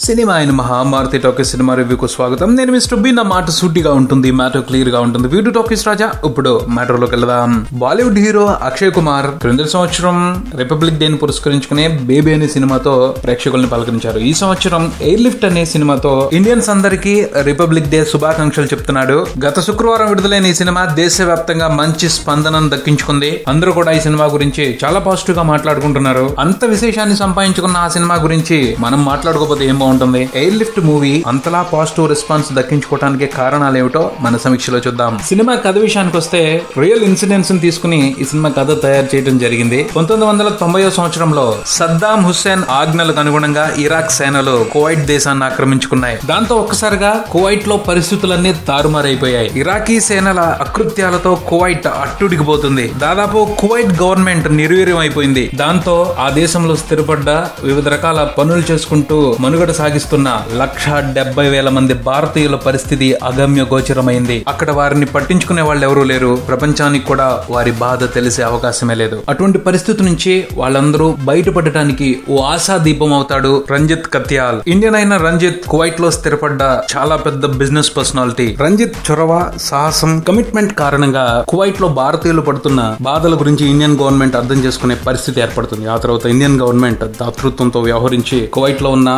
Cinema అయిన మహామారుతి talkies cinema రివ్యూకు స్వాగతం. నేను మిస్టర్ బి. నా మాట సూటిగా ఉంటుంది, మ్యాటర్ క్లియర్ గా ఉంటుంది. వీడియో టాకీస్ రాజా. ఇప్పుడు మ్యాటర్ లోకి వెళ్దాం. బాలీవుడ్ హీరో అక్షయ్ కుమార్ క్రింద సంవత్సరం రిపబ్లిక్ డే ని పురస్కరించుకునే బేబీ అనే సినిమాతో ప్రేక్షకుల్ని పలకరించారు. ఈ సంవత్సరం ఎయిర్ లిఫ్ట్ అనే సినిమాతో ఇండియన్స్ అందరికీ రిపబ్లిక్ డే శుభాకాంక్షలు చెప్తున్నాడు. గత శుక్రవారం విడుదలైన ఈ సినిమా దేశవ్యాప్తంగా మంచి స్పందనను దక్కించుకుంది. అందరూ కూడా ఈ సినిమా గురించి చాలా పాజిటివ్ గా మాట్లాడుకుంటున్నారు. అంత విశేషాన్ని సంపాదించుకున్న ఆ సినిమా గురించి మనం మాట్లాడుకోకపోతే ఏం ఉంటుంది. ఎయిర్ లిఫ్ట్ మూవీ అంతలా పాజిటివ్ రెస్పాన్స్ దక్కించుకోవడానికి కారణాలు ఏమిటో మన సమీక్షలో చూద్దాం. సినిమా కథ విషయానికి వస్తే రియల్ ఇన్సిడెంట్స్ ని తీసుకుని ఈ సినిమా కథ తయారు చేయడం జరిగింది. 1990 సంవత్సరంలో సద్దాం హుస్సేన్ ఆజ్ఞలకు అనుగుణంగా ఇరాక్ సేనలు కువైట్ దేశాన్ని ఆక్రమించుకున్నాయి. దాంతో ఒక్కసారిగా కువైట్ లో పరిస్థితులన్నీ తారుమారైపోయాయి. ఇరాకీ సేనల అకృత్యాలతో కువైట్ అట్టుడికిపోతుంది. దాదాపు కువైట్ గవర్నమెంట్ నిర్వీర్యం అయిపోయింది. దాంతో ఆ దేశంలో స్థిరపడ్డ వివిధ రకాల పనులు చేసుకుంటూ మనుగడ సాగిస్తున్న 170,000 మంది భారతీయుల పరిస్థితి అగమ్య గోచరమైంది. అక్కడ వారిని పట్టించుకునే వాళ్ళు ఎవరూ లేరు. ప్రపంచానికి కూడా వారి బాధ తెలిసే అవకాశమే లేదు. అటువంటి పరిస్థితి నుంచి వాళ్ళందరూ బయటపడటానికి ఓ ఆశా దీపం అవుతాడు రంజిత్ కత్యాల్. ఇండియన్ అయిన రంజిత్ కువైట్ లో స్థిరపడ్డ చాలా పెద్ద బిజినెస్ పర్సనాలిటీ. రంజిత్ చొరవ, సాహసం, కమిట్మెంట్ కారణంగా కువైట్ లో భారతీయులు పడుతున్న బాధల గురించి ఇండియన్ గవర్నమెంట్ అర్థం చేసుకునే పరిస్థితి ఏర్పడుతుంది. ఆ తర్వాత ఇండియన్ గవర్నమెంట్ దాతృత్వంతో వ్యవహరించి కువైట్ లో ఉన్న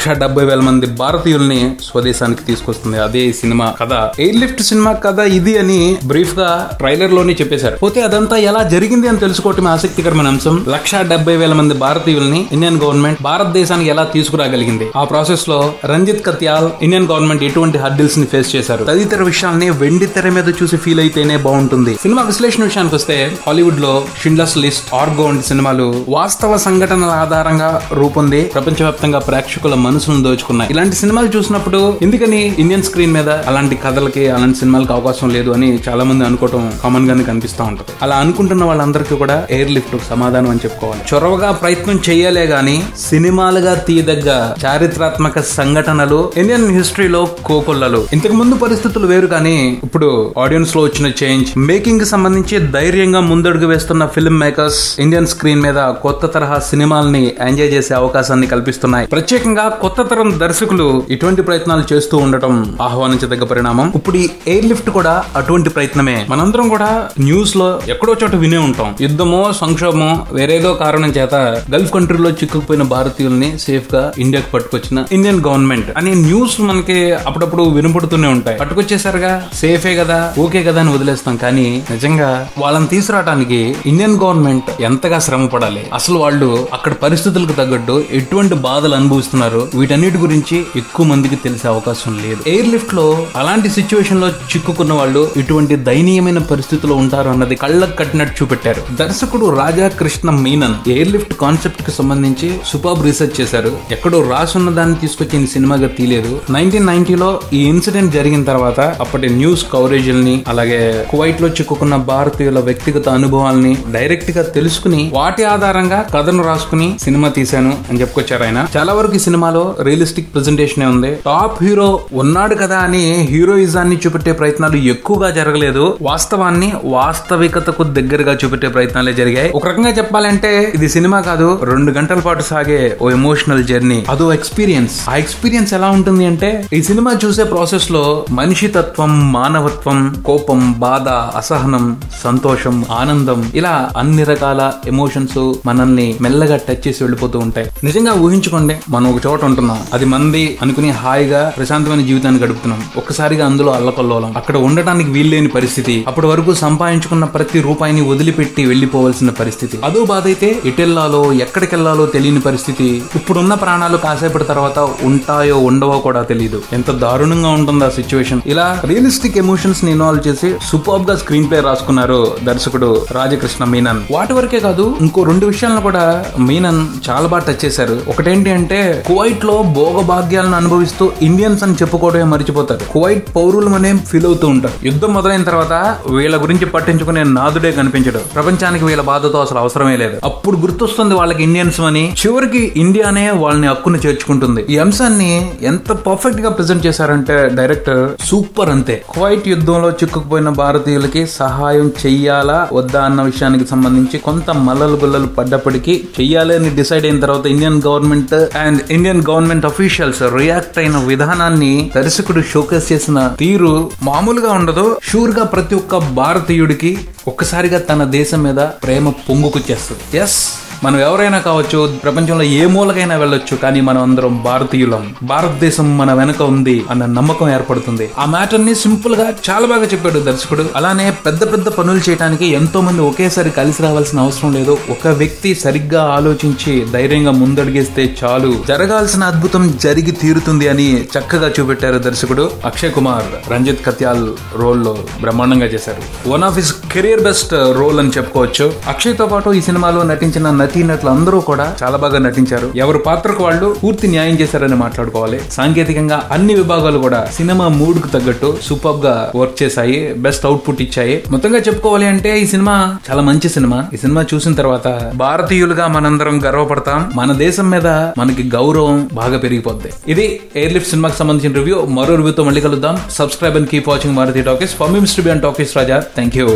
170,000 మంది భారతీయుల్ని స్వదేశానికి తీసుకొస్తుంది. అదే సినిమా కథ. ఎయిర్ లిఫ్ట్ సినిమా కథ ఇది అని బ్రీఫ్ గా ట్రైలర్ లోనే చెప్పేశారు. పోతే అదంతా ఎలా జరిగింది అని తెలుసుకోవటం ఆసక్తికరమైన అంశం. 170,000 మంది భారతీయుల్ని ఇండియన్ గవర్నమెంట్ భారతదేశానికి ఎలా తీసుకురాగలిగింది, ఆ ప్రాసెస్ లో రంజిత్ కత్యాల్, ఇండియన్ గవర్నమెంట్ ఎటువంటి హర్డిల్స్ ని ఫేస్ చేశారు, తదితర విషయాల్ని వెండి తెర మీద చూసి ఫీల్ అయితేనే బాగుంటుంది. సినిమా విశ్లేషణ విషయానికి వస్తే హాలీవుడ్ లో షిండ్లర్స్ లిస్ట్, ఆర్గో వంటి సినిమాలు వాస్తవ సంఘటనల ఆధారంగా రూపొంది ప్రపంచవ్యాప్తంగా ప్రేక్షకుల మనసును దోచుకున్నాయి. ఇలాంటి సినిమాలు చూసినప్పుడు ఎందుకని ఇండియన్ స్క్రీన్ మీద అలాంటి కథలకి, అలాంటి సినిమాలకు అవకాశం లేదు అని చాలా మంది అనుకోవటం కామన్ గానే కనిపిస్తూ ఉంటది. అలా అనుకుంటున్న వాళ్ళందరికీ కూడా ఎయిర్ లిఫ్ట్ సమాధానం అని చెప్పుకోవాలి. చొరవగా ప్రయత్నం చేయాలే గాని సినిమాలుగా తీయదగ్గ చారిత్రాత్మక సంఘటనలు ఇండియన్ హిస్టరీలో కోకొల్లలు. ఇంతకు ముందు పరిస్థితులు వేరు కానీ ఇప్పుడు ఆడియన్స్ లో వచ్చిన చేంజ్, మేకింగ్ కి సంబంధించి ధైర్యంగా ముందడుగు వేస్తున్న ఫిల్మ్ మేకర్స్ ఇండియన్ స్క్రీన్ మీద కొత్త తరహా సినిమాల్ని ఎంజాయ్ చేసే అవకాశాన్ని కల్పిస్తున్నాయి. ప్రత్యేకంగా కొత్త తరం దర్శకులు ఇటువంటి ప్రయత్నాలు చేస్తూ ఉండటం ఆహ్వానించదగ్గ పరిణామం. ఇప్పుడు ఈ ఎయిర్ లిఫ్ట్ కూడా అటువంటి ప్రయత్నమే. మనందరం కూడా న్యూస్ లో ఎక్కడో చోట వినే ఉంటాం. యుద్ధమో, సంక్షోభమో, వేరేదో కారణం చేత గల్ఫ్ కంట్రీలో చిక్కుకుపోయిన భారతీయుల్ని సేఫ్ గా ఇండియాకు పట్టుకొచ్చిన ఇండియన్ గవర్నమెంట్ అనే న్యూస్ మనకి అప్పుడప్పుడు వినపడుతూనే ఉంటాయి. పట్టుకొచ్చేసరిగా సేఫే కదా, ఓకే కదా అని వదిలేస్తాం. కానీ నిజంగా వాళ్ళని తీసుకురావడానికి ఇండియన్ గవర్నమెంట్ ఎంతగా శ్రమ పడాలి, అసలు వాళ్ళు అక్కడ పరిస్థితులకు తగ్గట్టు ఎటువంటి బాధలు అనుభవిస్తున్నారు, వీటన్నిటి గురించి ఎక్కువ మందికి తెలిసే అవకాశం లేదు. ఎయిర్ లిఫ్ట్ లో అలాంటి సిచ్యువేషన్ లో చిక్కుకున్న వాళ్ళు ఇటువంటి దయనీయమైన పరిస్థితుల్లో ఉంటారు అన్నది కళ్ళకు కట్టినట్టు చూపెట్టారు. దర్శకుడు Raja Krishna Menon air lift concept కి సంబంధించి సూపర్బ్ రీసెర్చ్ చేశారు. ఎక్కడో రాసున్న దాన్ని తీసుకొచ్చి ఈ సినిమాగా తీయలేదు. 1990లో ఈ ఇన్సిడెంట్ జరిగిన తర్వాత అప్పటి న్యూస్ కవరేజ్ని, అలాగే కువైట్ లో చిక్కుకున్న భారతీయుల వ్యక్తిగత అనుభవాల్ని డైరెక్ట్ గా తెలుసుకుని వాటి ఆధారంగా కథను రాసుకుని సినిమా తీశాను అని చెప్పుకొచ్చారు ఆయన. చాలా వరకు ఈ సినిమాలో రియలిస్టిక్ ప్రెజెంటేషన్ ఉంది. టాప్ హీరో ఉన్నాడు కదా అని హీరోయిజాన్ని చూపెట్టే ప్రయత్నాలు ఎక్కువగా జరగలేదు. వాస్తవాన్ని, వాస్తవికతకు దగ్గరగా చూపెట్టే ప్రయత్నాలే జరిగాయి. ఒక రకంగా చెప్పాలంటే ఇది సినిమా కాదు, 2 గంటల పాటు సాగే ఓ ఎమోషనల్ జర్నీ, అదో ఎక్స్పీరియన్స్. ఆ ఎక్స్పీరియన్స్ ఎలా ఉంటుంది అంటే ఈ సినిమా చూసే ప్రాసెస్ లో మనిషి తత్వం, మానవత్వం, కోపం, బాధ, అసహనం, సంతోషం, ఆనందం, ఇలా అన్ని రకాల ఎమోషన్స్ మనల్ని మెల్లగా టచ్ చేసి వెళ్ళిపోతూ ఉంటాయి. నిజంగా ఊహించుకోండి, మనం ఒక చోట ఉంటున్నాం, అది మంది అనుకుని హాయిగా ప్రశాంతమైన జీవితాన్ని గడుపుతున్నాం. ఒక్కసారిగా అందులో అల్లకల్లోలం, అక్కడ ఉండటానికి వీల్లేని పరిస్థితి, అప్పటి వరకు సంపాదించుకున్న ప్రతి రూపాయిని వదిలిపెట్టి వెళ్లిపోవలసిన పరిస్థితి. అదో బాధ అయితే ఎటెళ్లాలో, ఎక్కడికెళ్లాలో తెలియని పరిస్థితి. ఇప్పుడున్న ప్రాణాలు కాసేపటి తర్వాత ఉంటాయో ఉండవో కూడా తెలియదు. ఎంత దారుణంగా ఉంటుంది ఆ సిచ్యువేషన్. ఇలా రియలిస్టిక్ ఎమోషన్స్ ని ఇన్వాల్వ్ చేసి సూపర్బ్ గా స్క్రీన్ ప్లే రాసుకున్నారు దర్శకుడు రాజకృష్ణ మీనన్. వాటి వరకే కాదు, ఇంకో 2 విషయాలను కూడా మీనన్ చాలా బాగా టచ్ చేశారు. ఒకటేంటి అంటే కువైట్ లో భోగభాగ్యాలను అనుభవిస్తూ ఇండియన్స్ అని చెప్పుకోవడమే మర్చిపోతారు. కువైట్ పౌరులు అనే ఫీల్ అవుతూ ఉంటారు. యుద్ధం మొదలైన తర్వాత వీళ్ళ గురించి పట్టించుకునే నాదుడే కనిపించడు. ప్రపంచానికి వీళ్ళ బాధతో అసలు అవసరమే లేదు. అప్పుడు గుర్తొస్తుంది వాళ్ళకి ఇండియన్స్ అని. చివరికి ఇండియానే వాళ్ళని హక్కును చేర్చుకుంటుంది. ఈ అంశాన్ని ఎంత పర్ఫెక్ట్ గా ప్రెజెంట్ చేశారంటే డైరెక్టర్ సూపర్. అంతే, కువైట్ యుద్ధంలో చిక్కుకుపోయిన భారతీయులకి సహాయం చెయ్యాలా వద్దా అన్న విషయానికి సంబంధించి కొంత మల్లలు గుల్లలు పడ్డప్పటికీ చెయ్యాలి అని డిసైడ్ అయిన తర్వాత Indian government government officials react అయిన విధానాన్ని దర్శకుడు షోకేస్ చేసిన తీరు మామూలుగా ఉండదు. షూర్ గా ప్రతి ఒక్క భారతీయుడికి ఒక్కసారిగా తన దేశం మీద ప్రేమ పొంగుకొచ్చేస్తుంది. ఎస్, మనం ఎవరైనా కావచ్చు, ప్రపంచంలో ఏ మూలకైనా వెళ్ళొచ్చు, కానీ మనం అందరం భారతీయులం, భారతదేశం మన వెనక ఉంది అన్న నమ్మకం ఏర్పడుతుంది. ఆ మ్యాటర్ ని సింపుల్ గా చాలా బాగా చెప్పాడు దర్శకుడు. అలానే పెద్ద పెద్ద పనులు చేయడానికి ఎంతో మంది ఒకేసారి కలిసి రావాల్సిన అవసరం లేదు. ఒక వ్యక్తి సరిగ్గా ఆలోచించి ధైర్యంగా ముందడిగేస్తే చాలు, జరగాల్సిన అద్భుతం జరిగి తీరుతుంది అని చక్కగా చూపెట్టారు దర్శకుడు. అక్షయ్ కుమార్ రంజిత్ కత్యాల్ రోల్ లో బ్రహ్మాండంగా చేశారు. One of his career best role అని చెప్పుకోవచ్చు. అక్షయ్ తో పాటు ఈ సినిమాలో నటించిన నటీనటులు అందరూ కూడా చాలా బాగా నటించారు. ఎవరి పాత్రకు వాళ్ళు పూర్తి న్యాయం చేశారని మాట్లాడుకోవాలి. సాంకేతికంగా అన్ని విభాగాలు కూడా సినిమా మూడ్ కు తగ్గట్టు సూపర్ గా వర్క్ చేశాయి, బెస్ట్ అవుట్పుట్ ఇచ్చాయి. మొత్తంగా చెప్పుకోవాలి అంటే ఈ సినిమా చాలా మంచి సినిమా. ఈ సినిమా చూసిన తర్వాత భారతీయులుగా మనందరం గర్వపడతాం. మన దేశం మీద మనకి గౌరవం బాగా పెరిగిపోద్ది. ఇది ఎయిర్ లిఫ్ట్ సినిమాకి సంబంధించిన రివ్యూ. మరో రివ్యూతో మళ్ళీ కలుద్దాం. Subscribe and keep watching Maruthi talkies. For me mister B and talkies Raja. Thank you.